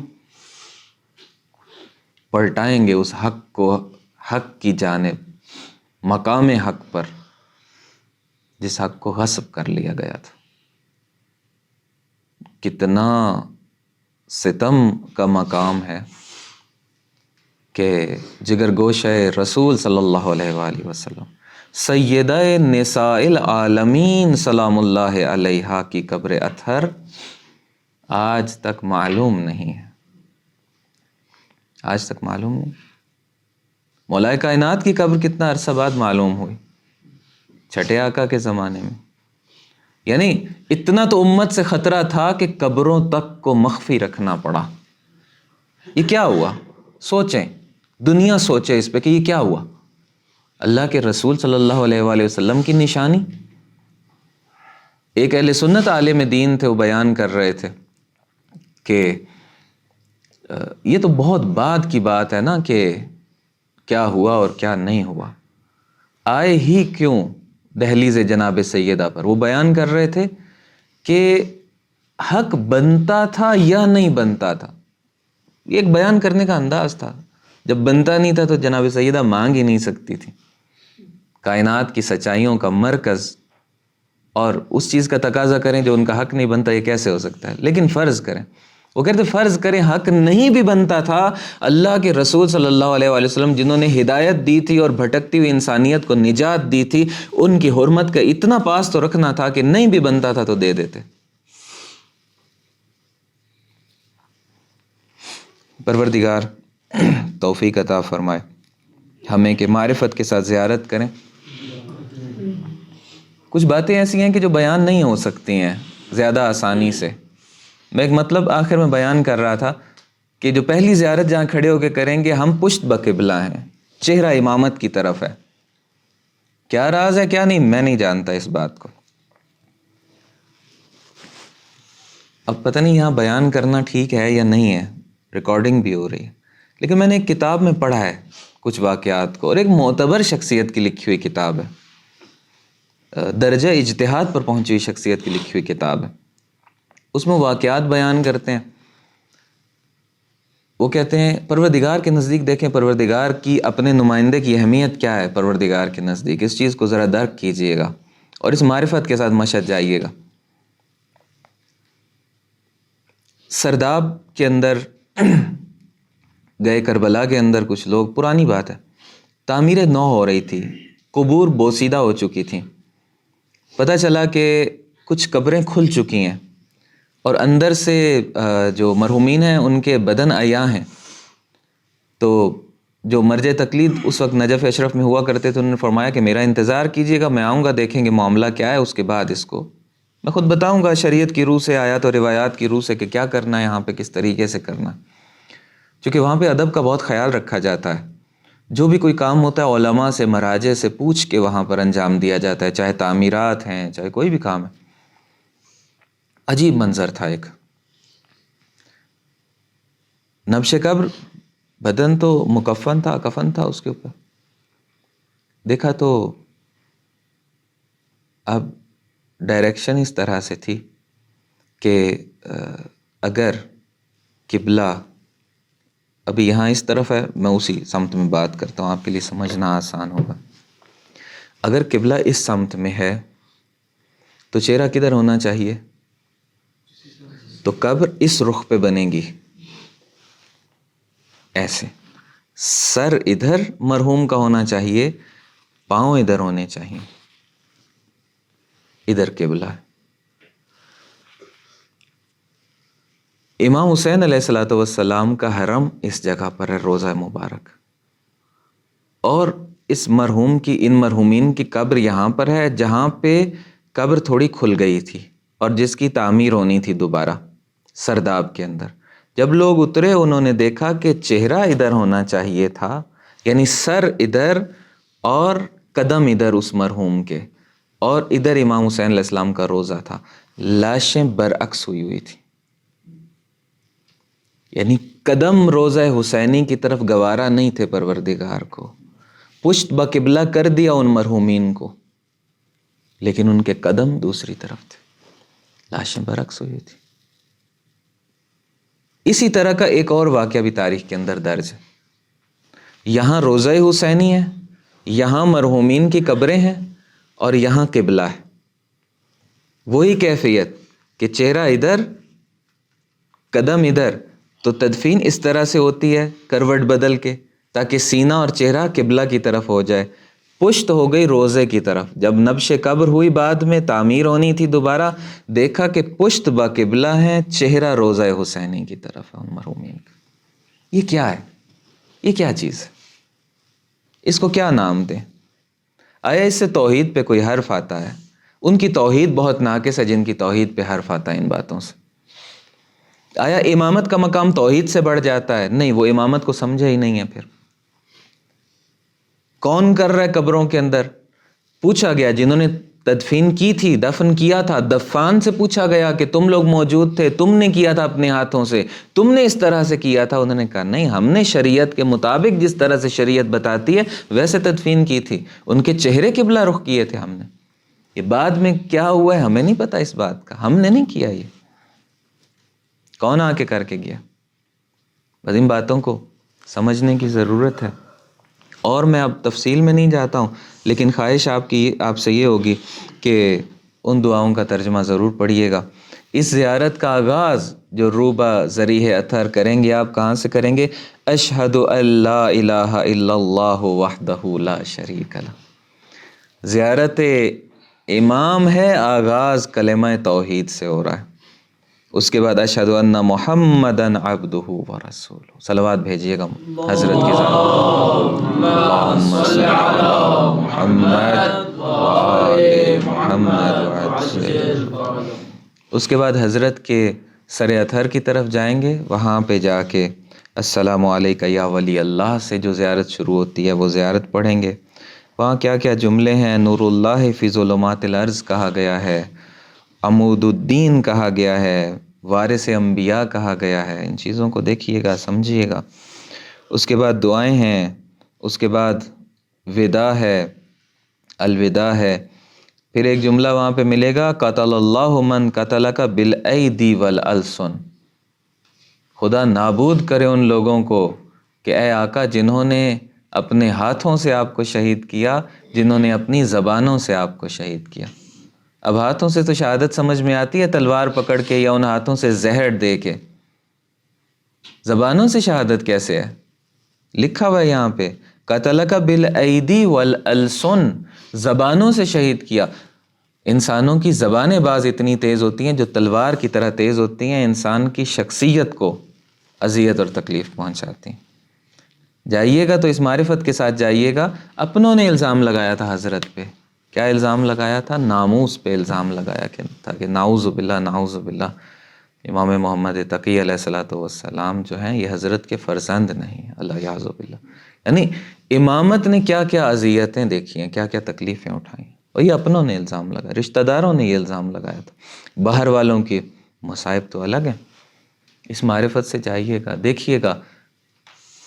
پلٹائیں گے اس حق کو حق کی جانب، مقام حق پر، جس حق کو غصب کر لیا گیا تھا۔ کتنا ستم کا مقام ہے کہ جگر گوشہ رسول صلی اللہ علیہ وآلہ وسلم، سیدہ نساء العالمین سلام اللہ علیہا کی قبر اطہر آج تک معلوم نہیں ہے، آج تک معلوم نہیں۔ مولا کائنات کی قبر کتنا عرصہ بعد معلوم ہوئی؟ چھٹے آقا کے زمانے میں۔ یعنی اتنا تو امت سے خطرہ تھا کہ قبروں تک کو مخفی رکھنا پڑا۔ یہ کیا ہوا؟ سوچیں، دنیا سوچے اس پہ کہ یہ کیا ہوا۔ اللہ کے رسول صلی اللہ علیہ وآلہ وسلم کی نشانی۔ ایک اہل سنت عالم دین تھے، وہ بیان کر رہے تھے کہ یہ تو بہت بعد کی بات ہے نا کہ کیا ہوا اور کیا نہیں ہوا، آئے ہی کیوں دہلیز جناب سیدہ پر۔ وہ بیان کر رہے تھے کہ حق بنتا تھا یا نہیں بنتا تھا، یہ ایک بیان کرنے کا انداز تھا۔ جب بنتا نہیں تھا تو جناب سیدہ مانگ ہی نہیں سکتی تھی، کائنات کی سچائیوں کا مرکز، اور اس چیز کا تقاضا کریں جو ان کا حق نہیں بنتا، یہ کیسے ہو سکتا ہے؟ لیکن فرض کریں، وہ کہتے فرض کریں حق نہیں بھی بنتا تھا، اللہ کے رسول صلی اللہ علیہ وآلہ وسلم جنہوں نے ہدایت دی تھی اور بھٹکتی ہوئی انسانیت کو نجات دی تھی، ان کی حرمت کا اتنا پاس تو رکھنا تھا کہ نہیں بھی بنتا تھا تو دے دیتے۔ پروردگار توفیق عطا فرمائے ہمیں کہ معرفت کے ساتھ زیارت کریں۔ کچھ باتیں ایسی ہیں کہ جو بیان نہیں ہو سکتی ہیں زیادہ آسانی سے۔ میں ایک مطلب آخر میں بیان کر رہا تھا کہ جو پہلی زیارت جہاں کھڑے ہو کے کریں گے، ہم پشت بقبلہ ہیں، چہرہ امامت کی طرف ہے۔ کیا راز ہے کیا نہیں، میں نہیں جانتا اس بات کو، اب پتہ نہیں یہاں بیان کرنا ٹھیک ہے یا نہیں ہے، ریکارڈنگ بھی ہو رہی ہے، لیکن میں نے ایک کتاب میں پڑھا ہے کچھ واقعات کو، اور ایک معتبر شخصیت کی لکھی ہوئی کتاب ہے، درجہ اجتہاد پر پہنچی ہوئی شخصیت کی لکھی ہوئی کتاب ہے. اس میں واقعات بیان کرتے ہیں. وہ کہتے ہیں پروردگار کے نزدیک دیکھیں پروردگار کی اپنے نمائندے کی اہمیت کیا ہے. پروردگار کے نزدیک اس چیز کو ذرا درک کیجئے گا اور اس معرفت کے ساتھ مشہد جائیے گا. سرداب کے اندر گئے، کربلا کے اندر کچھ لوگ، پرانی بات ہے، تعمیر نو ہو رہی تھی، قبور بوسیدہ ہو چکی تھیں. پتہ چلا کہ کچھ قبریں کھل چکی ہیں اور اندر سے جو مرحومین ہیں ان کے بدن عیاں ہیں. تو جو مرجع تقلید اس وقت نجف اشرف میں ہوا کرتے تھے، انہوں نے فرمایا کہ میرا انتظار کیجیے گا، میں آؤں گا، دیکھیں گے معاملہ کیا ہے، اس کے بعد اس کو میں خود بتاؤں گا شریعت کی روح سے، آیات اور روایات کی روح سے کہ کیا کرنا ہے یہاں پہ، کس طریقے سے کرنا. چونکہ وہاں پہ ادب کا بہت خیال رکھا جاتا ہے. جو بھی کوئی کام ہوتا ہے علماء سے، مراجع سے پوچھ کے وہاں پر انجام دیا جاتا ہے، چاہے تعمیرات ہیں، چاہے کوئی بھی کام ہے. عجیب منظر تھا. ایک نبش قبر، بدن تو مکفن تھا، کفن تھا اس کے اوپر. دیکھا تو اب ڈائریکشن اس طرح سے تھی کہ اگر قبلہ ابھی یہاں اس طرف ہے، میں اسی سمت میں بات کرتا ہوں، آپ کے لیے سمجھنا آسان ہوگا. اگر قبلہ اس سمت میں ہے تو چہرہ کدھر ہونا چاہیے؟ تو قبر اس رخ پہ بنے گی، ایسے. سر ادھر مرحوم کا ہونا چاہیے، پاؤں ادھر ہونے چاہیے، ادھر قبلہ ہے. امام حسین علیہ الصلوۃ والسلام کا حرم اس جگہ پر ہے، روضہ مبارک. اور اس مرحوم کی، ان مرحومین کی قبر یہاں پر ہے جہاں پہ قبر تھوڑی کھل گئی تھی اور جس کی تعمیر ہونی تھی دوبارہ سرداب کے اندر. جب لوگ اترے انہوں نے دیکھا کہ چہرہ ادھر ہونا چاہیے تھا، یعنی سر ادھر اور قدم ادھر اس مرحوم کے، اور ادھر امام حسین علیہ السلام کا روضہ تھا. لاشیں برعکس ہوئی ہوئی تھی، یعنی قدم روضہ حسینی کی طرف گوارا نہیں تھے پروردگار کو. پشت بقبلہ کر دیا ان مرحومین کو، لیکن ان کے قدم دوسری طرف تھے، لاشیں برعکس ہوئی تھی. اسی طرح کا ایک اور واقعہ بھی تاریخ کے اندر درج ہے. یہاں روضہ حسینی ہے، یہاں مرحومین کی قبریں ہیں، اور یہاں قبلہ ہے. وہی کیفیت کہ چہرہ ادھر، قدم ادھر. تو تدفین اس طرح سے ہوتی ہے کروٹ بدل کے، تاکہ سینہ اور چہرہ قبلہ کی طرف ہو جائے. پشت ہو گئی روضے کی طرف. جب نبش قبر ہوئی بعد میں تعمیر ہونی تھی دوبارہ، دیکھا کہ پشت با قبلہ ہے، چہرہ روضہ حسینی کی طرف ہے ان مرحومین کا. یہ کیا ہے؟ یہ کیا چیز ہے؟ اس کو کیا نام دیں؟ آیا اس سے توحید پہ کوئی حرف آتا ہے؟ ان کی توحید بہت ناقص ہے جن کی توحید پہ حرف آتا ہے ان باتوں سے. آیا امامت کا مقام توحید سے بڑھ جاتا ہے؟ نہیں، وہ امامت کو سمجھا ہی نہیں ہے. پھر کون کر رہا ہے قبروں کے اندر؟ پوچھا گیا جنہوں نے تدفین کی تھی، دفن کیا تھا، دفان سے پوچھا گیا کہ تم لوگ موجود تھے، تم نے کیا تھا اپنے ہاتھوں سے، تم نے اس طرح سے کیا تھا؟ انہوں نے کہا نہیں، ہم نے شریعت کے مطابق جس طرح سے شریعت بتاتی ہے ویسے تدفین کی تھی، ان کے چہرے قبلہ رخ کیے تھے ہم نے. یہ بعد میں کیا ہوا ہے ہمیں نہیں پتا اس بات کا، ہم نے نہیں کیا. یہ کون آ کے کر کے گیا؟ بس ان باتوں کو سمجھنے کی ضرورت ہے. اور میں اب تفصیل میں نہیں جاتا ہوں، لیکن خواہش آپ سے یہ ہوگی کہ ان دعاؤں کا ترجمہ ضرور پڑھیے گا. اس زیارت کا آغاز جو روبہ ذریح اطہر کریں گے آپ، کہاں سے کریں گے؟ اشہد ان لا الہ الا اللہ وحدہ لا شریک لہ. زیارت امام ہے، آغاز کلمہ توحید سے ہو رہا ہے. اس کے بعد اشہد ان محمدً عبدہ ورسولہ. صلوات بھیجیے گا حضرت کے ذات. اللہم صل علی محمد وآل محمد وعجل. اس کے بعد حضرت کے سر اطہر کی طرف جائیں گے. وہاں پہ جا کے السلام علیکہ یا ولی اللہ سے جو زیارت شروع ہوتی ہے وہ زیارت پڑھیں گے. وہاں کیا کیا جملے ہیں؟ نور اللہ فی ظلمات الارض کہا گیا ہے، عمود الدین کہا گیا ہے، وارث انبیاء کہا گیا ہے. ان چیزوں کو دیکھیے گا، سمجھیے گا. اس کے بعد دعائیں ہیں، اس کے بعد وداع ہے، الوداع ہے. پھر ایک جملہ وہاں پہ ملے گا، قتل اللہ من قتلک بالایدی والالسن. خدا نابود کرے ان لوگوں کو کہ اے آقا جنہوں نے اپنے ہاتھوں سے آپ کو شہید کیا، جنہوں نے اپنی زبانوں سے آپ کو شہید کیا. اب ہاتھوں سے تو شہادت سمجھ میں آتی ہے، تلوار پکڑ کے یا ان ہاتھوں سے زہر دے کے. زبانوں سے شہادت کیسے ہے؟ لکھا ہوا ہے یہاں پہ قتلک بالایدی والالسن، زبانوں سے شہید کیا. انسانوں کی زبانیں بعض اتنی تیز ہوتی ہیں جو تلوار کی طرح تیز ہوتی ہیں، انسان کی شخصیت کو اذیت اور تکلیف پہنچاتی ہیں. جائیے گا تو اس معرفت کے ساتھ جائیے گا. اپنوں نے الزام لگایا تھا حضرت پہ. کیا الزام لگایا تھا؟ ناموس پہ الزام لگایا تھا کہ نعوذ باللہ نعوذ باللہ، امام محمد تقی علیہ الصلوۃ والسلام جو ہیں یہ حضرت کے فرزند نہیں، اللہ یعوذ باللہ. یعنی امامت نے کیا کیا اذیتیں دیکھی ہیں، کیا کیا تکلیفیں اٹھائیں، اور یہ اپنوں نے الزام لگایا، رشتہ داروں نے یہ الزام لگایا تھا. باہر والوں کی مصائب تو الگ ہیں. اس معرفت سے جائیے گا، دیکھیے گا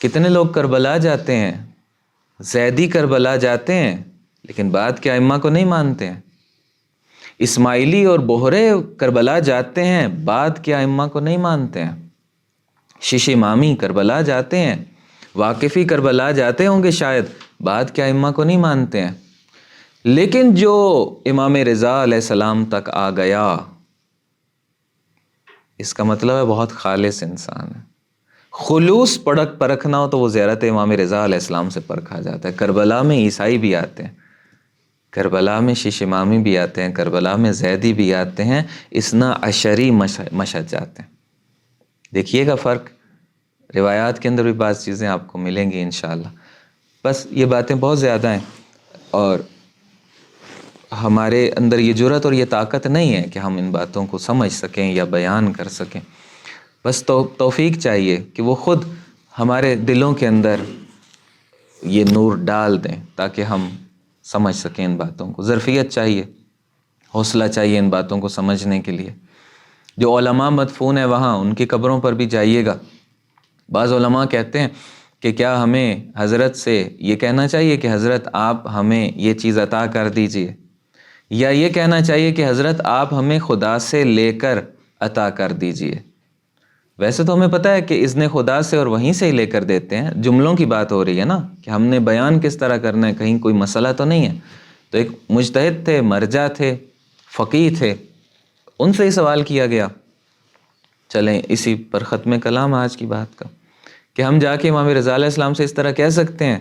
کتنے لوگ کربلا جاتے ہیں، زیدی کربلا جاتے ہیں، لیکن بعد کے ائمہ کو نہیں مانتے ہیں. اسماعیلی اور بوہرے کربلا جاتے ہیں، بعد کے ائمہ کو نہیں مانتے ہیں. شیش امامی کربلا جاتے ہیں، واقفی کربلا جاتے ہوں گے شاید، بعد کے ائمہ کو نہیں مانتے ہیں. لیکن جو امام رضا علیہ السلام تک آ گیا، اس کا مطلب ہے بہت خالص انسان ہے. خلوص پرکھنا ہو تو وہ زیارت امام رضا علیہ السلام سے پرکھا جاتا ہے. کربلا میں عیسائی بھی آتے ہیں، کربلا میں شیش امامی بھی آتے ہیں، کربلا میں زیدی بھی آتے ہیں، اثنا عشری مشہد جاتے ہیں. دیکھیے گا فرق. روایات کے اندر بھی بعض چیزیں آپ کو ملیں گی انشاءاللہ. بس یہ باتیں بہت زیادہ ہیں اور ہمارے اندر یہ جرأت اور یہ طاقت نہیں ہے کہ ہم ان باتوں کو سمجھ سکیں یا بیان کر سکیں. بس توفیق چاہیے کہ وہ خود ہمارے دلوں کے اندر یہ نور ڈال دیں تاکہ ہم سمجھ سکیں ان باتوں کو. ظرفیت چاہیے، حوصلہ چاہیے ان باتوں کو سمجھنے کے لیے. جو علماء مدفون ہیں وہاں ان کی قبروں پر بھی جائیے گا. بعض علماء کہتے ہیں کہ کیا ہمیں حضرت سے یہ کہنا چاہیے کہ حضرت آپ ہمیں یہ چیز عطا کر دیجئے، یا یہ کہنا چاہیے کہ حضرت آپ ہمیں خدا سے لے کر عطا کر دیجئے. ویسے تو ہمیں پتہ ہے کہ اذن خدا سے اور وہیں سے ہی لے کر دیتے ہیں. جملوں کی بات ہو رہی ہے نا کہ ہم نے بیان کس طرح کرنا ہے، کہیں کوئی مسئلہ تو نہیں ہے. تو ایک مجتہد تھے، مرجع تھے، فقیہ تھے، ان سے ہی سوال کیا گیا. چلیں اسی پر ختم کلام آج کی بات کا کہ ہم جا کے امام رضا علیہ السلام سے اس طرح کہہ سکتے ہیں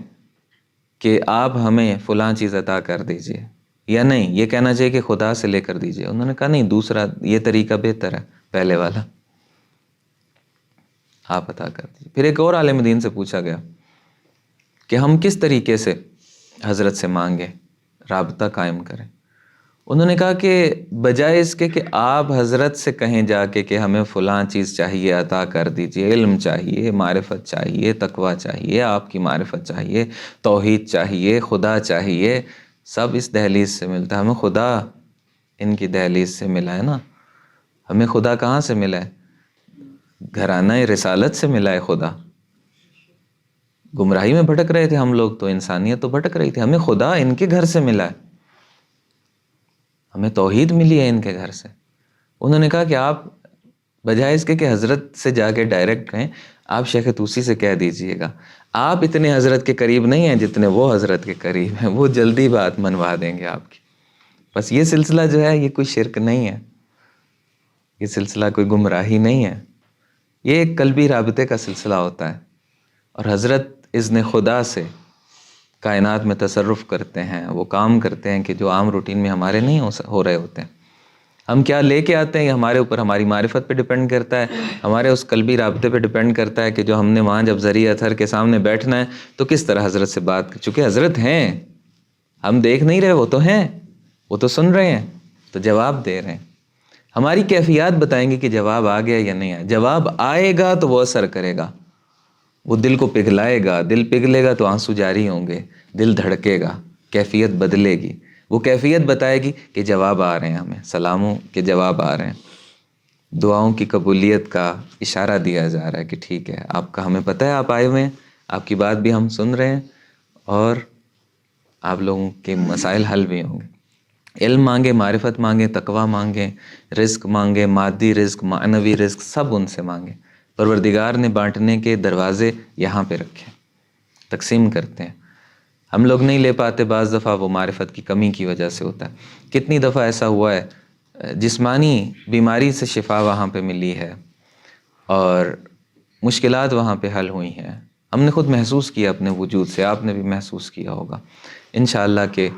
کہ آپ ہمیں فلاں چیز عطا کر دیجئے، یا نہیں یہ کہنا چاہیے کہ خدا سے لے کر دیجئے؟ انہوں نے کہا نہیں، دوسرا یہ طریقہ بہتر ہے پہلے والا، آپ عطا کر دیجئے. پھر ایک اور عالم دین سے پوچھا گیا کہ ہم کس طریقے سے حضرت سے مانگیں، رابطہ قائم کریں. انہوں نے کہا کہ بجائے اس کے کہ آپ حضرت سے کہیں جا کے کہ ہمیں فلاں چیز چاہیے عطا کر دیجئے، علم چاہیے، معرفت چاہیے، تقویٰ چاہیے، آپ کی معرفت چاہیے، توحید چاہیے، خدا چاہیے، سب اس دہلیز سے ملتا ہے. ہمیں خدا ان کی دہلیز سے ملا ہے نا. ہمیں خدا کہاں سے ملا ہے؟ گھرانہ رسالت سے ملا ہے خدا. گمراہی میں بھٹک رہے تھے ہم لوگ، تو انسانیت تو بھٹک رہی تھی، ہمیں خدا ان کے گھر سے ملا ہے، ہمیں توحید ملی ہے ان کے گھر سے. انہوں نے کہا کہ آپ بجائے اس کے کہ حضرت سے جا کے ڈائریکٹ کہیں، آپ شیخ طوسی سے کہہ دیجئے گا. آپ اتنے حضرت کے قریب نہیں ہیں جتنے وہ حضرت کے قریب ہیں، وہ جلدی بات منوا دیں گے آپ کی. بس یہ سلسلہ جو ہے یہ کوئی شرک نہیں ہے، یہ سلسلہ کوئی گمراہی نہیں ہے، یہ ایک قلبی رابطے کا سلسلہ ہوتا ہے. اور حضرت اذن خدا سے کائنات میں تصرف کرتے ہیں، وہ کام کرتے ہیں کہ جو عام روٹین میں ہمارے نہیں ہو رہے ہوتے ہیں. ہم کیا لے کے آتے ہیں یہ ہمارے اوپر، ہماری معرفت پہ ڈیپینڈ کرتا ہے، ہمارے اس قلبی رابطے پہ ڈیپینڈ کرتا ہے کہ جو ہم نے وہاں جب ذریعہ اطہر کے سامنے بیٹھنا ہے تو کس طرح حضرت سے بات. چونکہ حضرت ہیں، ہم دیکھ نہیں رہے، وہ تو ہیں، وہ تو سن رہے ہیں، تو جواب دے رہے ہیں. ہماری کیفیات بتائیں گے کہ جواب آ گیا یا نہیں آیا. جواب آئے گا تو وہ اثر کرے گا، وہ دل کو پگھلائے گا. دل پگھلے گا تو آنسو جاری ہوں گے، دل دھڑکے گا، کیفیت بدلے گی. وہ کیفیت بتائے گی کہ جواب آ رہے ہیں، ہمیں سلاموں کے جواب آ رہے ہیں. دعاؤں کی قبولیت کا اشارہ دیا جا رہا ہے کہ ٹھیک ہے، آپ کا ہمیں پتہ ہے آپ آئے ہوئے ہیں، آپ کی بات بھی ہم سن رہے ہیں اور آپ لوگوں کے مسائل حل بھی ہوں گے۔ علم مانگے، معرفت مانگے، تقوی مانگیں، رزق مانگے، مادی رزق، معنوی رزق، سب ان سے مانگیں۔ پروردگار نے بانٹنے کے دروازے یہاں پہ رکھے، تقسیم کرتے ہیں۔ ہم لوگ نہیں لے پاتے، بعض دفعہ وہ معرفت کی کمی کی وجہ سے ہوتا ہے۔ کتنی دفعہ ایسا ہوا ہے جسمانی بیماری سے شفا وہاں پہ ملی ہے اور مشکلات وہاں پہ حل ہوئی ہیں، ہم نے خود محسوس کیا اپنے وجود سے، آپ نے بھی محسوس کیا ہوگا۔ انشاءاللہ کہ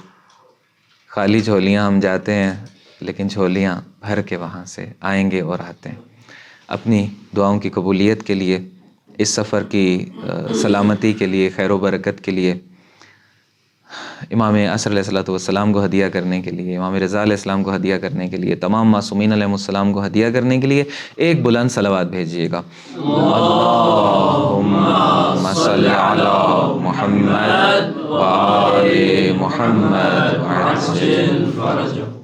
خالی جھولیاں ہم جاتے ہیں لیکن جھولیاں بھر کے وہاں سے آئیں گے اور آتے ہیں۔ اپنی دعاؤں کی قبولیت کے لیے، اس سفر کی سلامتی کے لیے، خیر و برکت کے لیے، امام عصر علیہ السلام کو ہدیہ کرنے کے لیے، امام رضا علیہ السلام کو ہدیہ کرنے کے لیے، تمام معصومین علیہ السلام کو ہدیہ کرنے کے لیے ایک بلند صلوات بھیجیے گا۔ اللہم صل علی محمد و آل محمد وعجل فرجہ۔